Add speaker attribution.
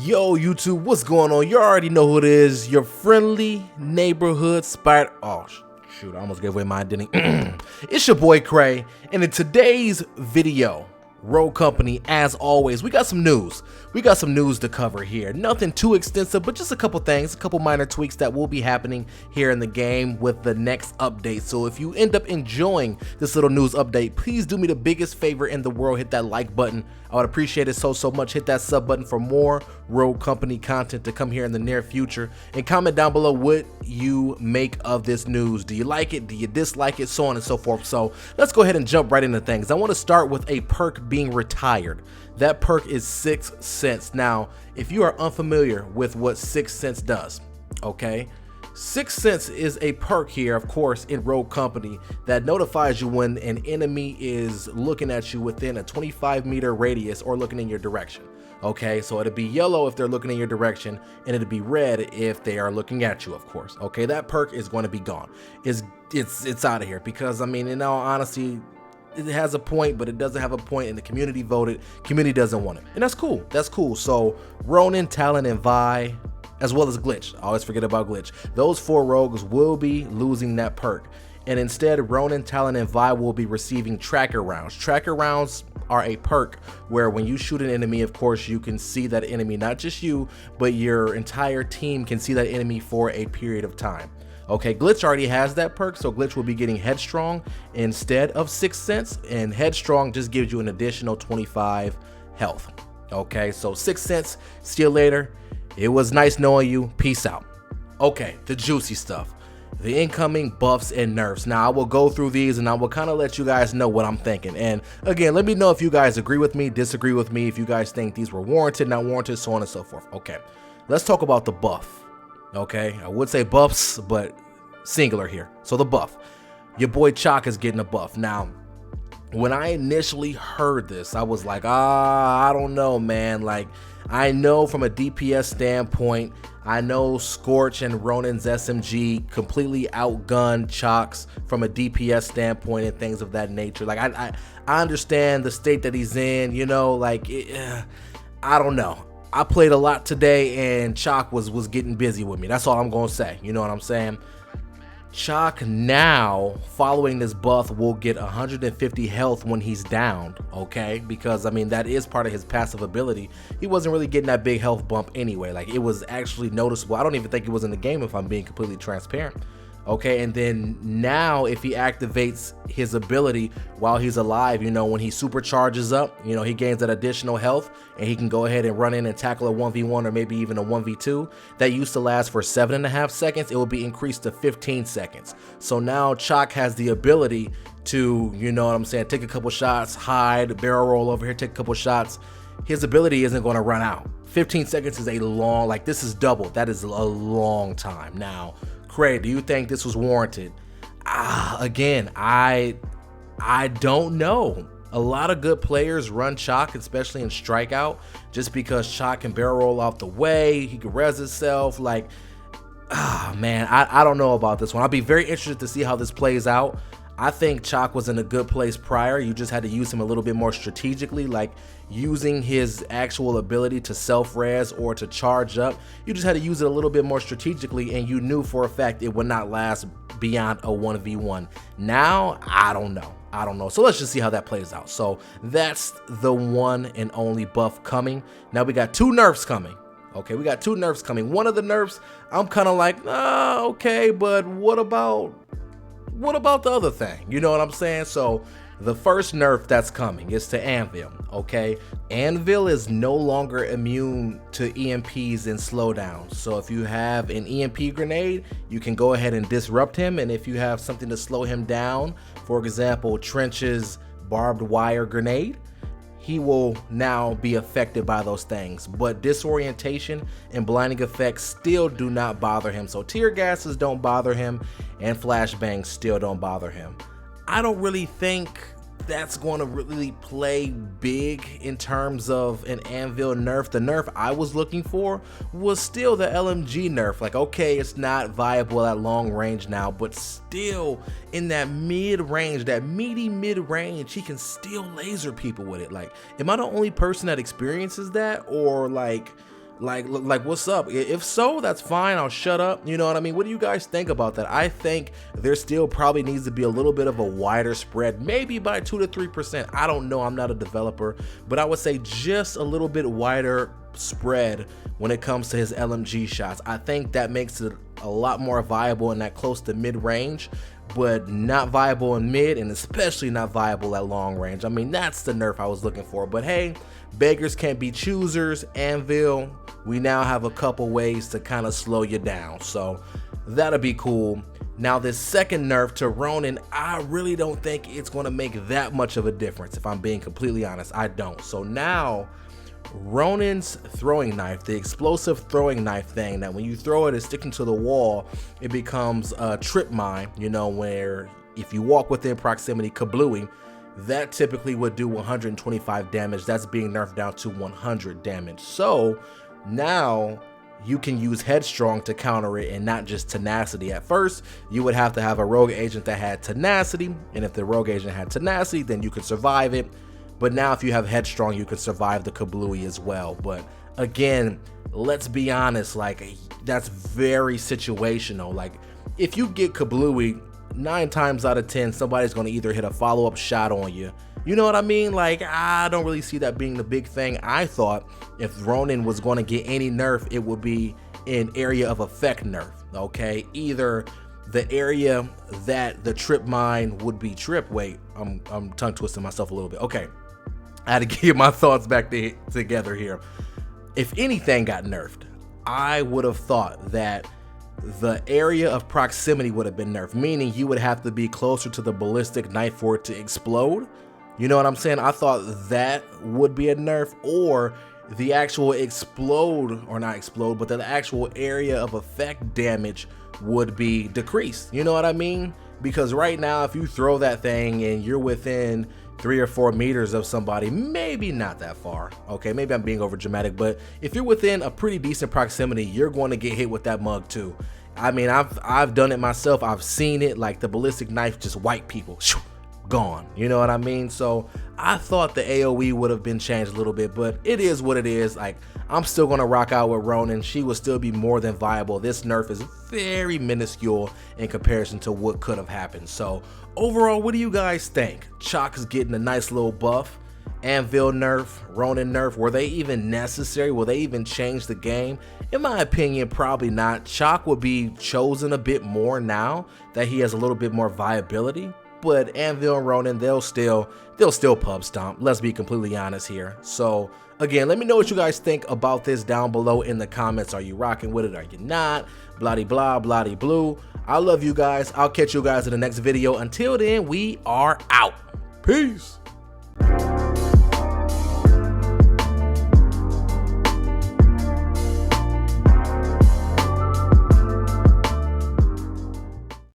Speaker 1: Yo, YouTube, what's going on? You already know who it is. Your friendly neighborhood spider. Oh, shoot, I almost gave away my identity. It's your boy Cray, and in today's video, Rogue Company, as always, we got some news. We got some news to cover here. Nothing too extensive, but just a couple things, a couple minor tweaks that will be happening here in the game with the next update. So if you end up enjoying this little news update, please do me the biggest favor in the world. Hit that like button. I would appreciate it so much. Hit that sub button for more Rogue Company content to come here in the near future. And comment down below what you make of this news. Do you like it? Do you dislike it? So on and so forth. So let's go ahead and jump right into things. I want to start with a perk being retired. That perk is 6 cents. Now, if you are unfamiliar with what 6 cents does, okay, 6 cents is a perk here, of course, in Rogue Company that notifies you when an enemy is looking at you within a 25-meter radius or looking in your direction. Okay, so it'll be yellow if they're looking in your direction, and it'll be red if they are looking at you, of course. Okay, that perk is going to be gone. It's out of here because, I mean, in all honesty, it has a point, but it doesn't have a point, and the community voted. Community doesn't want it, and that's cool. That's cool. So Ronin, Talon, and Vi, as well as Glitch. I always forget about Glitch. Those 4 rogues will be losing that perk, and instead Ronin, Talon, and Vi will be receiving tracker rounds. Tracker rounds are a perk where when you shoot an enemy, of course, you can see that enemy, not just you, but your entire team can see that enemy for a period of time. Okay, Glitch already has that perk, so Glitch will be getting Headstrong instead of 6 cents, and Headstrong just gives you an additional 25 health. Okay, so 6 cents, see you later. It was nice knowing you. Peace out. Okay, the juicy stuff. The incoming buffs and nerfs. Now, I will go through these and I will kind of let you guys know what I'm thinking. And again, let me know if you guys agree with me, disagree with me, if you guys think these were warranted, not warranted, so on and so forth. Okay, let's talk about the buff. Okay, I would say buffs, but singular here. So the buff, your boy Chaac is getting a buff. Now, when I initially heard this, I was like, I don't know, man. Like, I know from a DPS standpoint, I know Scorch and Ronin's SMG completely outgunned Chaac's from a DPS standpoint and things of that nature. Like, I understand the state that he's in, you know, like, I don't know. I played a lot today and Chaac was getting busy with me. That's all I'm going to say. You know what I'm saying? Chaac now, following this buff, will get 150 health when he's downed, okay? Because, I mean, that is part of his passive ability. He wasn't really getting that big health bump anyway. Like, it was actually noticeable. I don't even think it was in the game, if I'm being completely transparent. Okay, and then now if he activates his ability while he's alive, you know, when he supercharges up, you know, he gains that additional health and he can go ahead and run in and tackle a 1v1 or maybe even a 1v2 that used to last for 7.5 seconds. It will be increased to 15 seconds. So now Chaac has the ability to, you know what I'm saying, take a couple shots, hide, barrel roll over here, take a couple shots. His ability isn't going to run out. 15 seconds is a long, like, this is double. That is a long time. Now, Cray, do you think this was warranted? Again, I don't know. A lot of good players run Chaac, especially in Strikeout, just because Chaac can barrel roll out the way, he can res himself. Like, man, I don't know about this one. I'll be very interested to see how this plays out. I think Chaac was in a good place prior. You just had to use him a little bit more strategically, like using his actual ability to self-res or to charge up. You just had to use it a little bit more strategically, and you knew for a fact it would not last beyond a 1v1. Now, I don't know. So let's just see how that plays out. So that's the one and only buff coming. Now we got 2 nerfs coming. Okay, we got 2 nerfs coming. One of the nerfs, I'm kind of like, okay, but what about the other thing? You know what I'm saying? So the first nerf that's coming is to Anvil, okay? Anvil is no longer immune to EMPs and slowdowns. So if you have an EMP grenade, you can go ahead and disrupt him. And if you have something to slow him down, for example, Trench's barbed wire grenade, he will now be affected by those things. But disorientation and blinding effects still do not bother him. So tear gases don't bother him, and flashbangs still don't bother him. I don't really think that's going to really play big in terms of an Anvil nerf. The nerf I was looking for was still the LMG nerf. Like, okay, it's not viable at long range now, but still in that mid range, that meaty mid range, he can still laser people with it. Like, am I the only person that experiences that? Or like Like what's up? If so, that's fine. I'll shut up. You know what I mean? What do you guys think about that? I think there still probably needs to be a little bit of a wider spread, maybe by 2 to 3%. I don't know. I'm not a developer, but I would say just a little bit wider spread when it comes to his LMG shots. I think that makes it a lot more viable in that close to mid-range, but not viable in mid, and especially not viable at long range. I mean, that's the nerf I was looking for. But hey, beggars can't be choosers. Anvil, we now have a couple ways to kind of slow you down, so that'll be cool. Now this second nerf to Ronin, I really don't think it's going to make that much of a difference, if I'm being completely honest. I don't. So now Ronin's throwing knife, the explosive throwing knife thing, that when you throw it, it's sticking to the wall, it becomes a trip mine, you know, where if you walk within proximity, kablooey, that typically would do 125 damage. That's being nerfed down to 100 damage. So now you can use headstrong to counter it and not just tenacity. At first, you would have to have a rogue agent that had tenacity, and if the rogue agent had tenacity, then you could survive it. But now if you have headstrong, you could survive the kablooey as well. But again, let's be honest, like, that's very situational. Like, if you get kablooey, 9 times out of 10, somebody's going to either hit a follow-up shot on you. You know what I mean? Like, I don't really see that being the big thing. I thought if Ronin was going to get any nerf, it would be in area of effect nerf, okay? Either the area that the trip mine would be trip. Wait, I'm tongue twisting myself a little bit. Okay, I had to get my thoughts back together here. If anything got nerfed, I would have thought that the area of proximity would have been nerfed, meaning you would have to be closer to the ballistic knife for it to explode. You know what I'm saying? I thought that would be a nerf, or the actual explode, or not explode, but the actual area of effect damage would be decreased. You know what I mean? Because right now, if you throw that thing and you're within 3 or 4 meters of somebody, maybe not that far, okay, maybe I'm being over dramatic, but if you're within a pretty decent proximity, you're going to get hit with that mug too. I mean, I've done it myself. I've seen it. Like, the ballistic knife just wipe people, gone. You know what I mean? So I thought the AoE would have been changed a little bit, but it is what it is. Like, I'm still gonna rock out with Ronin. She will still be more than viable. This nerf is very minuscule in comparison to what could have happened. So overall, what do you guys think? Chaac is getting a nice little buff. Anvil nerf, Ronin nerf, were they even necessary? Will they even change the game? In my opinion, probably not. Chaac will be chosen a bit more now that he has a little bit more viability. But Anvil and Ronin, they'll still pub stomp. Let's be completely honest here. So again, let me know what you guys think about this down below in the comments. Are you rocking with it? Are you not? Bloody blah, bloody blue. I love you guys. I'll catch you guys in the next video. Until then, we are out. Peace.